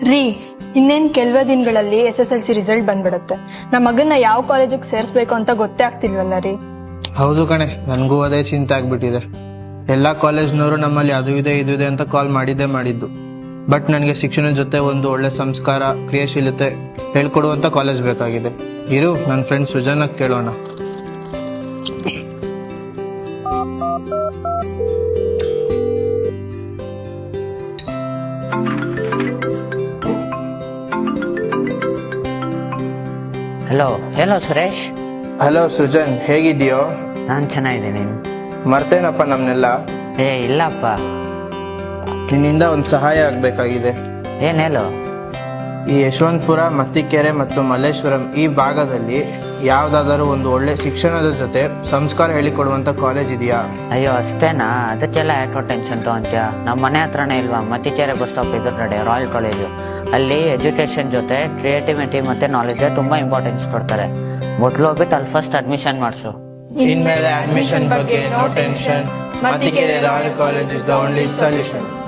ರೀ, ಇನ್ನೇನ್ ಕೆಲವೇ ದಿನಗಳಲ್ಲಿ SSLC ರಿಸಲ್ಟ್ ಬಂದ್ಬಿಡುತ್ತೆ. ನಮ್ಮ ಮಗನ್ನ ಯಾವ ಕಾಲೇಜಿಗೆ ಸೇರ್ಸ್ಬೇಕು ಅಂತ ಗೊತ್ತೇ ಆಗ್ತಿಲ್ವಲ್ಲ ರೀ. ಹೌದು ಕಣೆ, ನನಗೂ ಅದೇ ಚಿಂತೆ ಆಗ್ಬಿಟ್ಟಿದೆ. ಎಲ್ಲಾ ಕಾಲೇಜ್ನವರು ನಮ್ಮಲ್ಲಿ ಅದು ಇದೆ ಇದು ಇದೆ ಅಂತ ಕಾಲ್ ಮಾಡಿದ್ದು. ಬಟ್ ನನಗೆ ಶಿಕ್ಷಣದ ಜೊತೆ ಒಂದು ಒಳ್ಳೆ ಸಂಸ್ಕಾರ, ಕ್ರಿಯಾಶೀಲತೆ ಹೇಳ್ಕೊಡುವಂತ ಕಾಲೇಜ್ ಬೇಕಾಗಿದೆ. ಇರು, ನನ್ನ ಫ್ರೆಂಡ್ ಸೃಜನ್ ಕೇಳೋಣ. ಹಲೋ ಸುರೇಶ್. ಹಲೋ ಸೃಜನ್, ಹೇಗಿದ್ಯೋ? ನಾನು ಚೆನ್ನಾಗಿದ್ದೀನಿ. ಮರ್ತೇನಪ್ಪ ನಮ್ನೆಲ್ಲ? ಇಲ್ಲಪ್ಪ. ನಿನ್ನಿಂದ ಒಂದು ಸಹಾಯ ಆಗ್ಬೇಕಾಗಿದೆ. ಏನ್ ಹೇಳು. ಈ ಯಶವಂತಪುರ, ಮತ್ತಿಕೆರೆ ಮತ್ತು ಮಲ್ಲೇಶ್ವರಂ ಈ ಭಾಗದಲ್ಲಿ ಯಾವ್ದಾದರೂ ಒಂದು ಒಳ್ಳೆ ಶಿಕ್ಷಣದ ಜೊತೆ ಸಂಸ್ಕಾರ ಹೇಳಿಕೊಡುವಂತ ಕಾಲೇಜ್ ಇದೆಯಾ? ಅಯ್ಯೋ ಅಷ್ಟೇನಾ? ಅದಕ್ಕೆಲ್ಲ ಯಾಕೋ ಟೆನ್ಷನ್ ತಗೊಂತೀಯ? ನಮ್ಮ ಮನೆ ಹತ್ರನೇ ಇಲ್ವಾ, ಮತ್ತಿಕೆರೆ ಬಸ್ ಸ್ಟಾಪ್ ಇದ್ರ ನಡೆ ರಾಯಲ್ ಕಾಲೇಜು. ಅಲ್ಲಿ ಎಜುಕೇಶನ್ ಜೊತೆ ಕ್ರಿಯೇಟಿವಿಟಿ ಮತ್ತೆ ನಾಲೆಜ್ ತುಂಬಾ ಇಂಪಾರ್ಟೆನ್ಸ್ ಕೊಡ್ತಾರೆ. ಮೊದಲು ಹೋಗ್ಬಿಟ್ಟು ಅಲ್ಲಿ ಫಸ್ಟ್ ಅಡ್ಮಿಷನ್ ಮಾಡಿಸು. ಇನ್ಮೇಲೆ ಅಡ್ಮಿಷನ್ ಬಗ್ಗೆ no tension. Mathikere Royal College is the only solution.